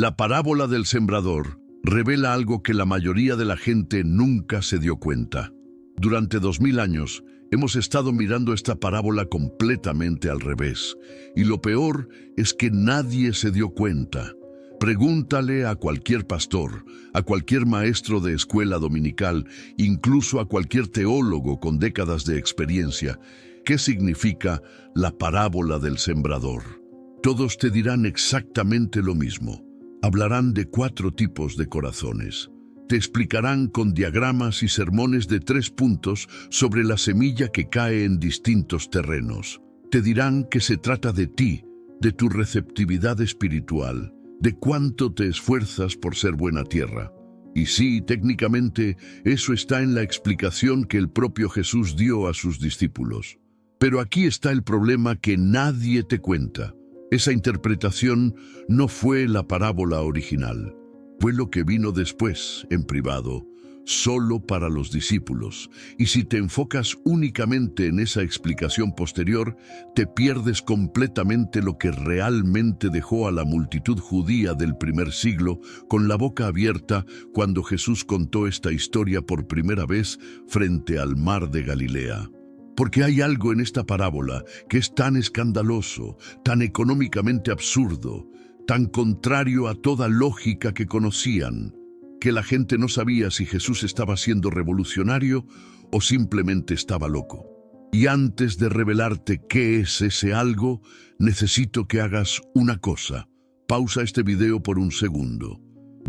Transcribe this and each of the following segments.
La parábola del sembrador revela algo que la mayoría de la gente nunca se dio cuenta. Durante 2000 años hemos estado mirando esta parábola completamente al revés. Y lo peor es que nadie se dio cuenta. Pregúntale a cualquier pastor, a cualquier maestro de escuela dominical, incluso a cualquier teólogo con décadas de experiencia, ¿qué significa la parábola del sembrador? Todos te dirán exactamente lo mismo. Hablarán de 4 tipos de corazones. Te explicarán con diagramas y sermones de 3 puntos sobre la semilla que cae en distintos terrenos. Te dirán que se trata de ti, de tu receptividad espiritual, de cuánto te esfuerzas por ser buena tierra. Y sí, técnicamente, eso está en la explicación que el propio Jesús dio a sus discípulos. Pero aquí está el problema que nadie te cuenta. Esa interpretación no fue la parábola original. Fue lo que vino después, en privado, solo para los discípulos. Y si te enfocas únicamente en esa explicación posterior, te pierdes completamente lo que realmente dejó a la multitud judía del primer siglo con la boca abierta cuando Jesús contó esta historia por primera vez frente al mar de Galilea. Porque hay algo en esta parábola que es tan escandaloso, tan económicamente absurdo, tan contrario a toda lógica que conocían, que la gente no sabía si Jesús estaba siendo revolucionario o simplemente estaba loco. Y antes de revelarte qué es ese algo, necesito que hagas una cosa. Pausa este video por un segundo.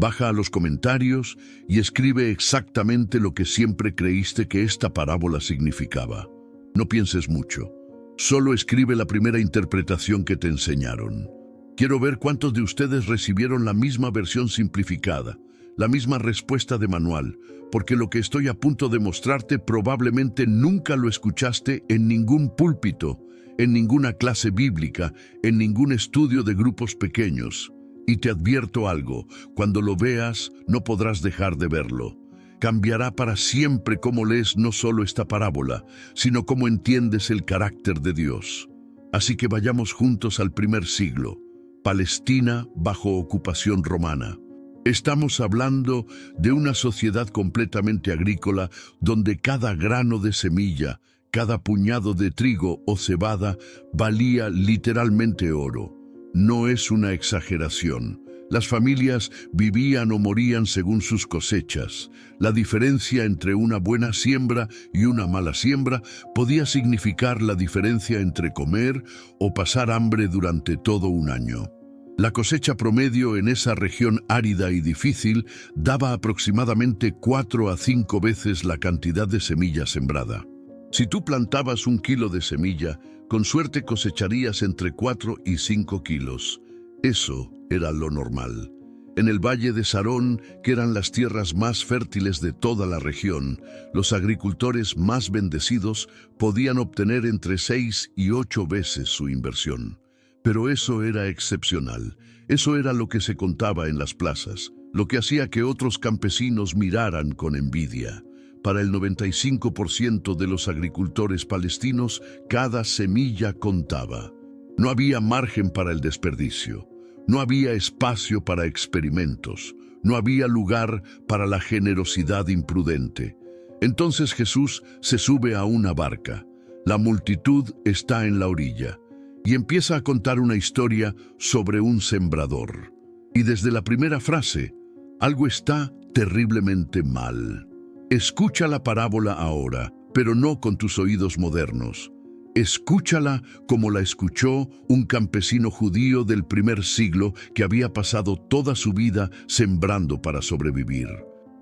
Baja a los comentarios y escribe exactamente lo que siempre creíste que esta parábola significaba. No pienses mucho. Solo escribe la primera interpretación que te enseñaron. Quiero ver cuántos de ustedes recibieron la misma versión simplificada, la misma respuesta de manual, porque lo que estoy a punto de mostrarte probablemente nunca lo escuchaste en ningún púlpito, en ninguna clase bíblica, en ningún estudio de grupos pequeños. Y te advierto algo, cuando lo veas no podrás dejar de verlo. Cambiará para siempre cómo lees no solo esta parábola, sino cómo entiendes el carácter de Dios. Así que vayamos juntos al primer siglo, Palestina bajo ocupación romana. Estamos hablando de una sociedad completamente agrícola donde cada grano de semilla, cada puñado de trigo o cebada valía literalmente oro. No es una exageración. Las familias vivían o morían según sus cosechas. La diferencia entre una buena siembra y una mala siembra podía significar la diferencia entre comer o pasar hambre durante todo un año. La cosecha promedio en esa región árida y difícil daba aproximadamente 4 a 5 veces la cantidad de semilla sembrada. Si tú plantabas 1 kilo de semilla, con suerte cosecharías entre 4 y 5 kilos. Eso era lo normal. En el valle de Sarón, que eran las tierras más fértiles de toda la región, los agricultores más bendecidos podían obtener entre 6 y 8 veces su inversión. Pero eso era excepcional. Eso era lo que se contaba en las plazas, lo que hacía que otros campesinos miraran con envidia. Para el 95% de los agricultores palestinos, cada semilla contaba. No había margen para el desperdicio. No había espacio para experimentos. No había lugar para la generosidad imprudente. Entonces Jesús se sube a una barca. La multitud está en la orilla y empieza a contar una historia sobre un sembrador. Y desde la primera frase, algo está terriblemente mal. Escucha la parábola ahora, pero no con tus oídos modernos. Escúchala como la escuchó un campesino judío del primer siglo que había pasado toda su vida sembrando para sobrevivir.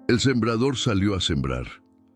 El sembrador salió a sembrar.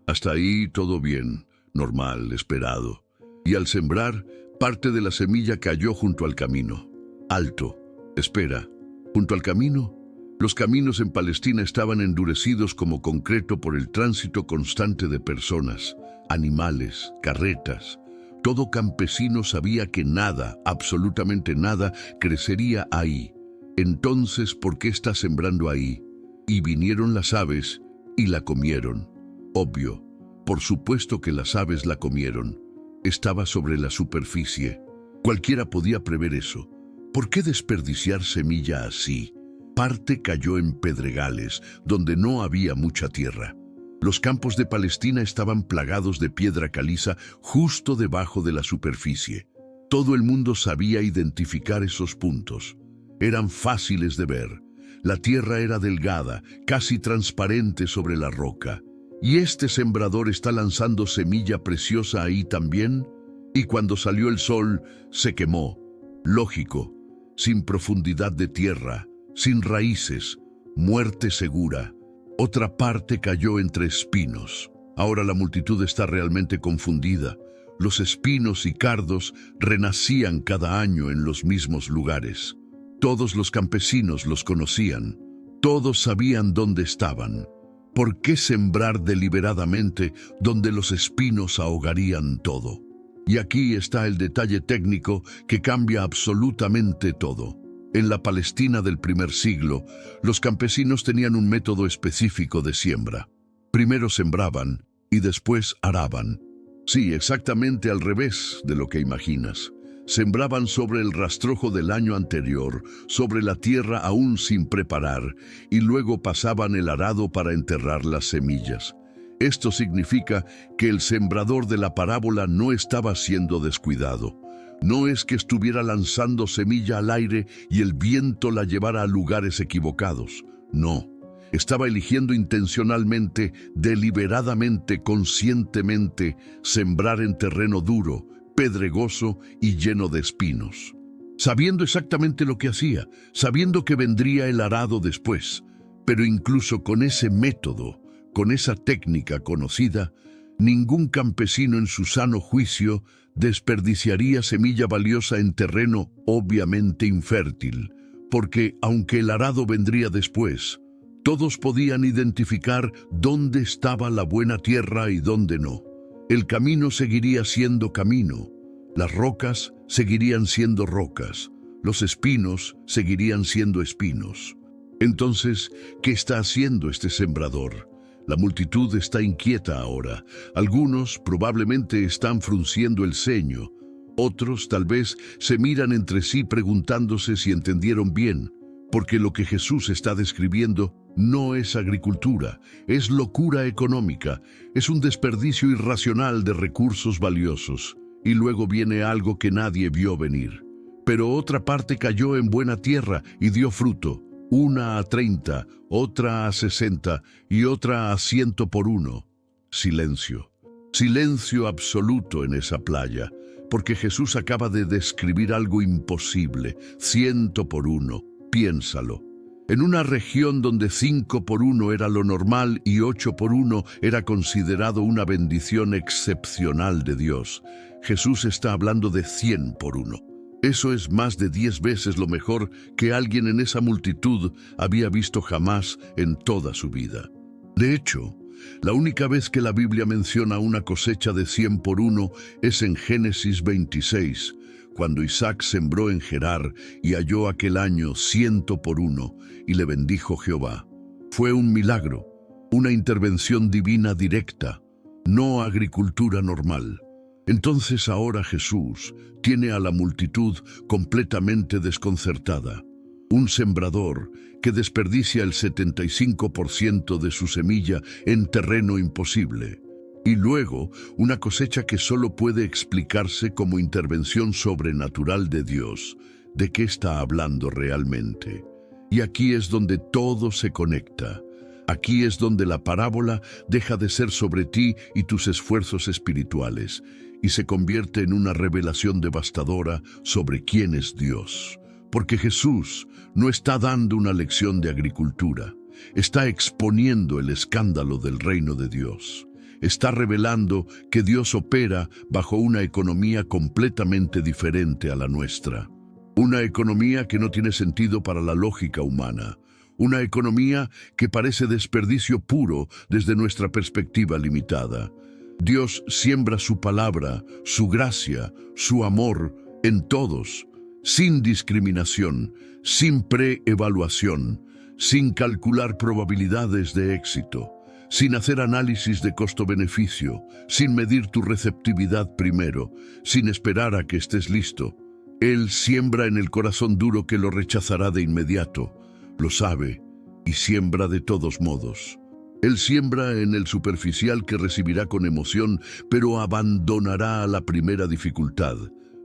Hasta ahí todo bien, normal, esperado. Y al sembrar, parte de la semilla cayó junto al camino. Alto, espera, junto al camino. Los caminos en Palestina estaban endurecidos como concreto por el tránsito constante de personas, animales, carretas. Todo campesino sabía que nada, absolutamente nada, crecería ahí. Entonces, ¿por qué está sembrando ahí? Y vinieron las aves y la comieron. Obvio, por supuesto que las aves la comieron. Estaba sobre la superficie. Cualquiera podía prever eso. ¿Por qué desperdiciar semilla así? parte cayó en pedregales, donde no había mucha tierra. Los campos de Palestina estaban plagados de piedra caliza justo debajo de la superficie. Todo el mundo sabía identificar esos puntos. Eran fáciles de ver. La tierra era delgada, casi transparente sobre la roca. ¿Y este sembrador está lanzando semilla preciosa ahí también? Y cuando salió el sol, se quemó. Lógico, sin profundidad de tierra, sin raíces, muerte segura. Otra parte cayó entre espinos. Ahora la multitud está realmente confundida. Los espinos y cardos renacían cada año en los mismos lugares. Todos los campesinos los conocían. Todos sabían dónde estaban. ¿Por qué sembrar deliberadamente donde los espinos ahogarían todo? Y aquí está el detalle técnico que cambia absolutamente todo. En la Palestina del primer siglo, los campesinos tenían un método específico de siembra. Primero sembraban y después araban. Sí, exactamente al revés de lo que imaginas. Sembraban sobre el rastrojo del año anterior, sobre la tierra aún sin preparar, y luego pasaban el arado para enterrar las semillas. Esto significa que el sembrador de la parábola no estaba siendo descuidado. No es que estuviera lanzando semilla al aire y el viento la llevara a lugares equivocados. No, estaba eligiendo intencionalmente, deliberadamente, conscientemente, sembrar en terreno duro, pedregoso y lleno de espinos. Sabiendo exactamente lo que hacía, sabiendo que vendría el arado después, pero incluso con ese método, con esa técnica conocida, ningún campesino en su sano juicio desperdiciaría semilla valiosa en terreno obviamente infértil, porque aunque el arado vendría después, todos podían identificar dónde estaba la buena tierra y dónde no. El camino seguiría siendo camino, las rocas seguirían siendo rocas, los espinos seguirían siendo espinos. Entonces, ¿qué está haciendo este sembrador? La multitud está inquieta ahora. Algunos probablemente están frunciendo el ceño. Otros tal vez se miran entre sí preguntándose si entendieron bien, porque lo que Jesús está describiendo no es agricultura, es locura económica, es un desperdicio irracional de recursos valiosos. Y luego viene algo que nadie vio venir. Pero otra parte cayó en buena tierra y dio fruto. Una a 30, otra a 60 y otra a 100 por uno. Silencio. Silencio absoluto en esa playa, porque Jesús acaba de describir algo imposible. 100 por uno. Piénsalo. En una región donde 5 por 1 era lo normal y 8 por 1 era considerado una bendición excepcional de Dios, Jesús está hablando de 100 por 1. Eso es más de 10 veces lo mejor que alguien en esa multitud había visto jamás en toda su vida. De hecho, la única vez que la Biblia menciona una cosecha de 100 por 1 es en Génesis 26, cuando Isaac sembró en Gerar y halló aquel año 100 por 1 y le bendijo Jehová. Fue un milagro, una intervención divina directa, no agricultura normal. Entonces ahora Jesús tiene a la multitud completamente desconcertada. Un sembrador que desperdicia el 75% de su semilla en terreno imposible. Y luego una cosecha que solo puede explicarse como intervención sobrenatural de Dios. ¿De qué está hablando realmente? Y aquí es donde todo se conecta. Aquí es donde la parábola deja de ser sobre ti y tus esfuerzos espirituales y se convierte en una revelación devastadora sobre quién es Dios. Porque Jesús no está dando una lección de agricultura, está exponiendo el escándalo del reino de Dios. Está revelando que Dios opera bajo una economía completamente diferente a la nuestra. Una economía que no tiene sentido para la lógica humana. Una economía que parece desperdicio puro desde nuestra perspectiva limitada. Dios siembra su palabra, su gracia, su amor en todos, sin discriminación, sin preevaluación, sin calcular probabilidades de éxito, sin hacer análisis de costo-beneficio, sin medir tu receptividad primero, sin esperar a que estés listo. Él siembra en el corazón duro que lo rechazará de inmediato, lo sabe y siembra de todos modos. Él siembra en el superficial que recibirá con emoción, pero abandonará a la primera dificultad.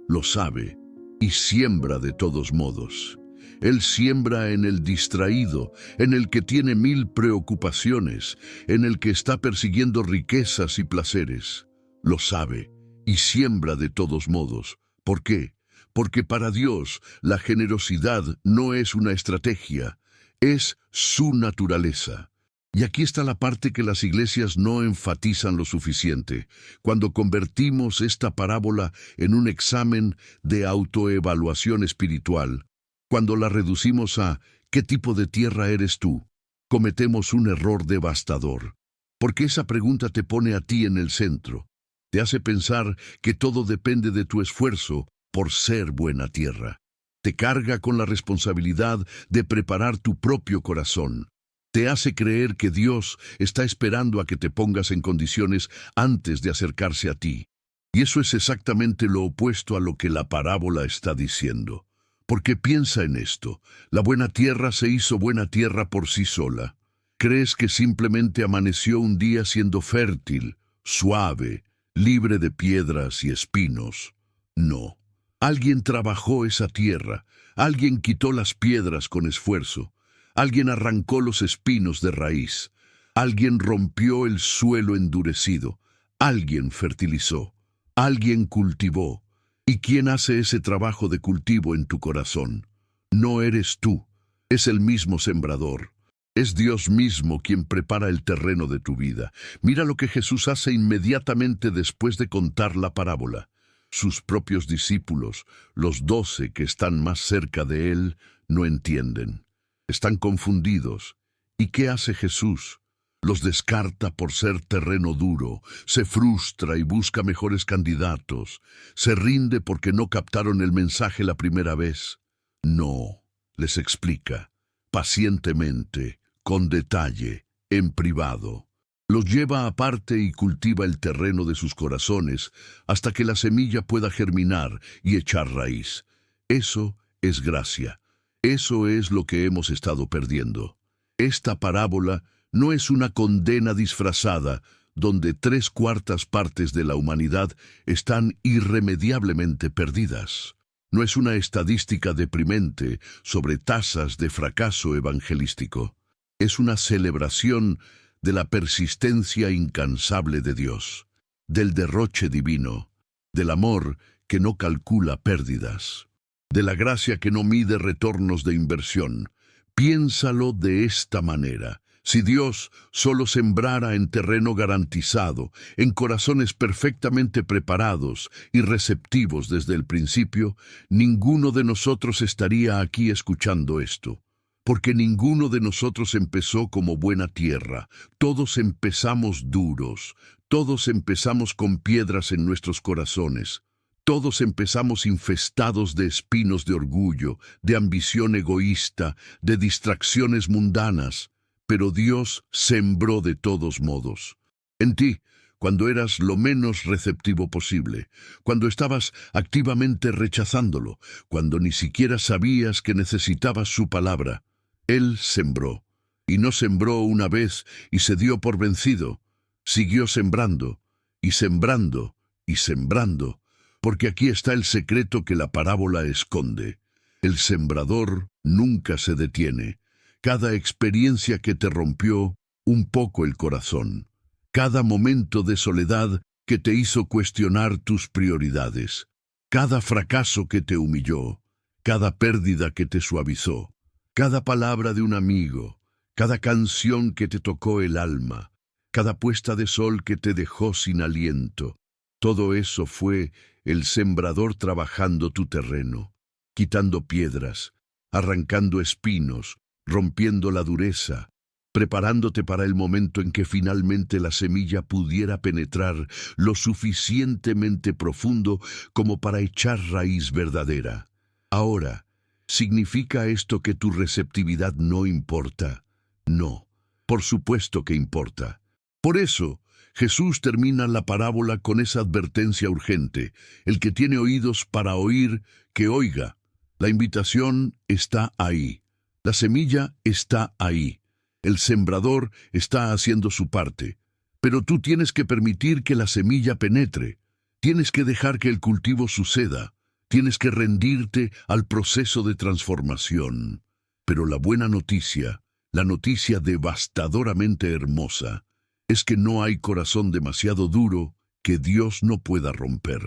Lo sabe y siembra de todos modos. Él siembra en el distraído, en el que tiene 1000 preocupaciones, en el que está persiguiendo riquezas y placeres. Lo sabe y siembra de todos modos. ¿Por qué? Porque para Dios la generosidad no es una estrategia, es su naturaleza. Y aquí está la parte que las iglesias no enfatizan lo suficiente. Cuando convertimos esta parábola en un examen de autoevaluación espiritual, cuando la reducimos a ¿qué tipo de tierra eres tú?, cometemos un error devastador. Porque esa pregunta te pone a ti en el centro. Te hace pensar que todo depende de tu esfuerzo por ser buena tierra. Te carga con la responsabilidad de preparar tu propio corazón. Te hace creer que Dios está esperando a que te pongas en condiciones antes de acercarse a ti. Y eso es exactamente lo opuesto a lo que la parábola está diciendo. Porque piensa en esto, la buena tierra se hizo buena tierra por sí sola. ¿Crees que simplemente amaneció un día siendo fértil, suave, libre de piedras y espinos? No. Alguien trabajó esa tierra, alguien quitó las piedras con esfuerzo. Alguien arrancó los espinos de raíz. Alguien rompió el suelo endurecido. Alguien fertilizó. Alguien cultivó. ¿Y quién hace ese trabajo de cultivo en tu corazón? No eres tú. Es el mismo sembrador. Es Dios mismo quien prepara el terreno de tu vida. Mira lo que Jesús hace inmediatamente después de contar la parábola. Sus propios discípulos, los 12 que están más cerca de él, no entienden. Están confundidos. ¿Y qué hace Jesús? Los descarta por ser terreno duro, se frustra y busca mejores candidatos, se rinde porque no captaron el mensaje la primera vez. No, les explica, pacientemente, con detalle, en privado. Los lleva aparte y cultiva el terreno de sus corazones hasta que la semilla pueda germinar y echar raíz. Eso es gracia. Eso es lo que hemos estado perdiendo. Esta parábola no es una condena disfrazada donde 3/4 partes de la humanidad están irremediablemente perdidas. No es una estadística deprimente sobre tasas de fracaso evangelístico. Es una celebración de la persistencia incansable de Dios, del derroche divino, del amor que no calcula pérdidas, de la gracia que no mide retornos de inversión. Piénsalo de esta manera. Si Dios solo sembrara en terreno garantizado, en corazones perfectamente preparados y receptivos desde el principio, ninguno de nosotros estaría aquí escuchando esto. Porque ninguno de nosotros empezó como buena tierra. Todos empezamos duros. Todos empezamos con piedras en nuestros corazones. Todos empezamos infestados de espinos de orgullo, de ambición egoísta, de distracciones mundanas. Pero Dios sembró de todos modos. En ti, cuando eras lo menos receptivo posible, cuando estabas activamente rechazándolo, cuando ni siquiera sabías que necesitabas su palabra, Él sembró. Y no sembró una vez y se dio por vencido. Siguió sembrando, y sembrando, y sembrando. Porque aquí está el secreto que la parábola esconde. El sembrador nunca se detiene. Cada experiencia que te rompió un poco el corazón. Cada momento de soledad que te hizo cuestionar tus prioridades. Cada fracaso que te humilló. Cada pérdida que te suavizó. Cada palabra de un amigo. Cada canción que te tocó el alma. Cada puesta de sol que te dejó sin aliento. Todo eso fue el sembrador trabajando tu terreno, quitando piedras, arrancando espinos, rompiendo la dureza, preparándote para el momento en que finalmente la semilla pudiera penetrar lo suficientemente profundo como para echar raíz verdadera. Ahora, ¿significa esto que tu receptividad no importa? No, por supuesto que importa. Por eso, Jesús termina la parábola con esa advertencia urgente. El que tiene oídos para oír, que oiga. La invitación está ahí. La semilla está ahí. El sembrador está haciendo su parte. Pero tú tienes que permitir que la semilla penetre. Tienes que dejar que el cultivo suceda. Tienes que rendirte al proceso de transformación. Pero la buena noticia, la noticia devastadoramente hermosa, es que no hay corazón demasiado duro que Dios no pueda romper.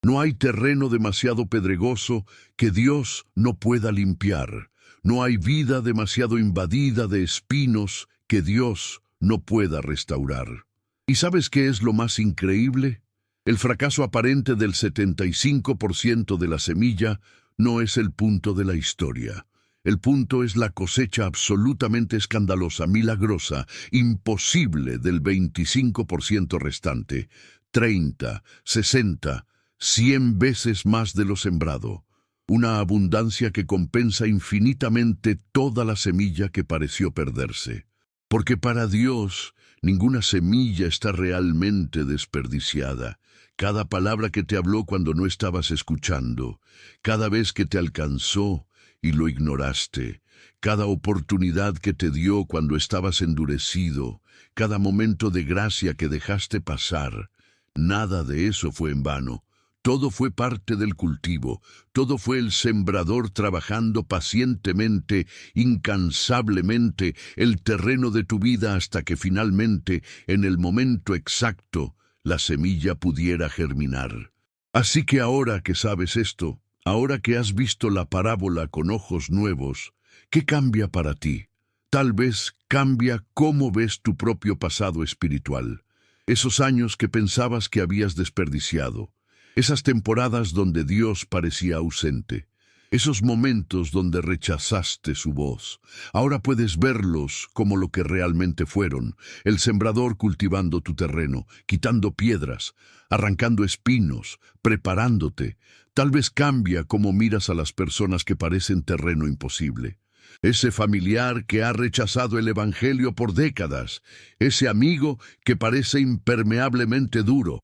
No hay terreno demasiado pedregoso que Dios no pueda limpiar. No hay vida demasiado invadida de espinos que Dios no pueda restaurar. ¿Y sabes qué es lo más increíble? El fracaso aparente del 75% de la semilla no es el punto de la historia. El punto es la cosecha absolutamente escandalosa, milagrosa, imposible del 25% restante. 30, 60, 100 veces más de lo sembrado. Una abundancia que compensa infinitamente toda la semilla que pareció perderse. Porque para Dios, ninguna semilla está realmente desperdiciada. Cada palabra que te habló cuando no estabas escuchando, cada vez que te alcanzó y lo ignoraste, cada oportunidad que te dio cuando estabas endurecido, cada momento de gracia que dejaste pasar, nada de eso fue en vano. Todo fue parte del cultivo, todo fue el sembrador trabajando pacientemente, incansablemente, el terreno de tu vida hasta que finalmente, en el momento exacto, la semilla pudiera germinar. Así que ahora que sabes esto, ahora que has visto la parábola con ojos nuevos, ¿qué cambia para ti? Tal vez cambia cómo ves tu propio pasado espiritual, esos años que pensabas que habías desperdiciado. Esas temporadas donde Dios parecía ausente, esos momentos donde rechazaste su voz, ahora puedes verlos como lo que realmente fueron, el sembrador cultivando tu terreno, quitando piedras, arrancando espinos, preparándote. Tal vez cambia cómo miras a las personas que parecen terreno imposible. Ese familiar que ha rechazado el evangelio por décadas, ese amigo que parece impermeablemente duro,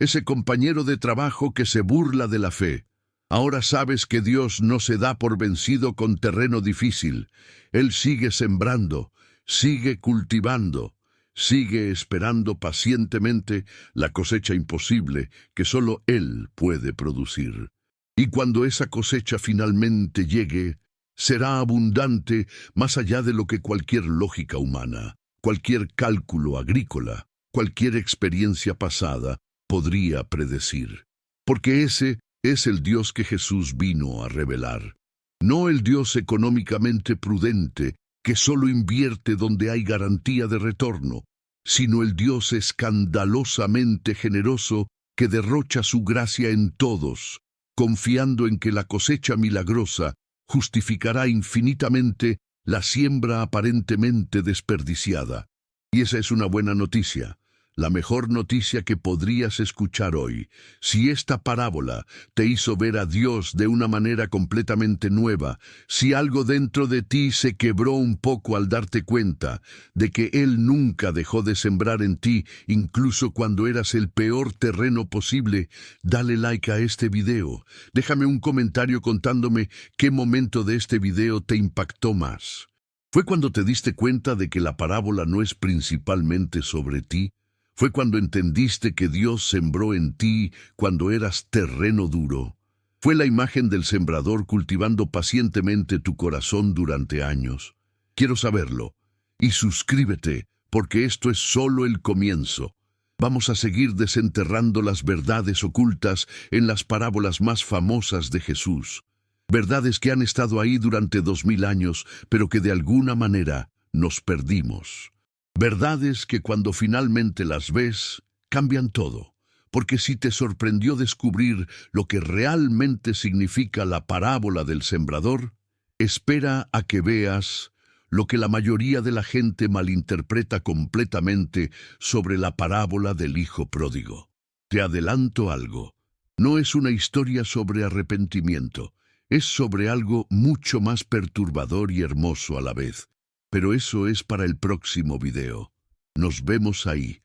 ese compañero de trabajo que se burla de la fe. Ahora sabes que Dios no se da por vencido con terreno difícil. Él sigue sembrando, sigue cultivando, sigue esperando pacientemente la cosecha imposible que solo Él puede producir. Y cuando esa cosecha finalmente llegue, será abundante más allá de lo que cualquier lógica humana, cualquier cálculo agrícola, cualquier experiencia pasada podría predecir. Porque ese es el Dios que Jesús vino a revelar. No el Dios económicamente prudente que solo invierte donde hay garantía de retorno, sino el Dios escandalosamente generoso que derrocha su gracia en todos, confiando en que la cosecha milagrosa justificará infinitamente la siembra aparentemente desperdiciada. Y esa es una buena noticia. La mejor noticia que podrías escuchar hoy, si esta parábola te hizo ver a Dios de una manera completamente nueva, si algo dentro de ti se quebró un poco al darte cuenta de que Él nunca dejó de sembrar en ti, incluso cuando eras el peor terreno posible, dale like a este video. Déjame un comentario contándome qué momento de este video te impactó más. ¿Fue cuando te diste cuenta de que la parábola no es principalmente sobre ti? ¿Fue cuando entendiste que Dios sembró en ti cuando eras terreno duro? ¿Fue la imagen del sembrador cultivando pacientemente tu corazón durante años? Quiero saberlo. Y suscríbete, porque esto es solo el comienzo. Vamos a seguir desenterrando las verdades ocultas en las parábolas más famosas de Jesús. Verdades que han estado ahí durante 2000 años, pero que de alguna manera nos perdimos. Verdades que cuando finalmente las ves, cambian todo. Porque si te sorprendió descubrir lo que realmente significa la parábola del sembrador, espera a que veas lo que la mayoría de la gente malinterpreta completamente sobre la parábola del hijo pródigo. Te adelanto algo. No es una historia sobre arrepentimiento. Es sobre algo mucho más perturbador y hermoso a la vez. Pero eso es para el próximo video. Nos vemos ahí.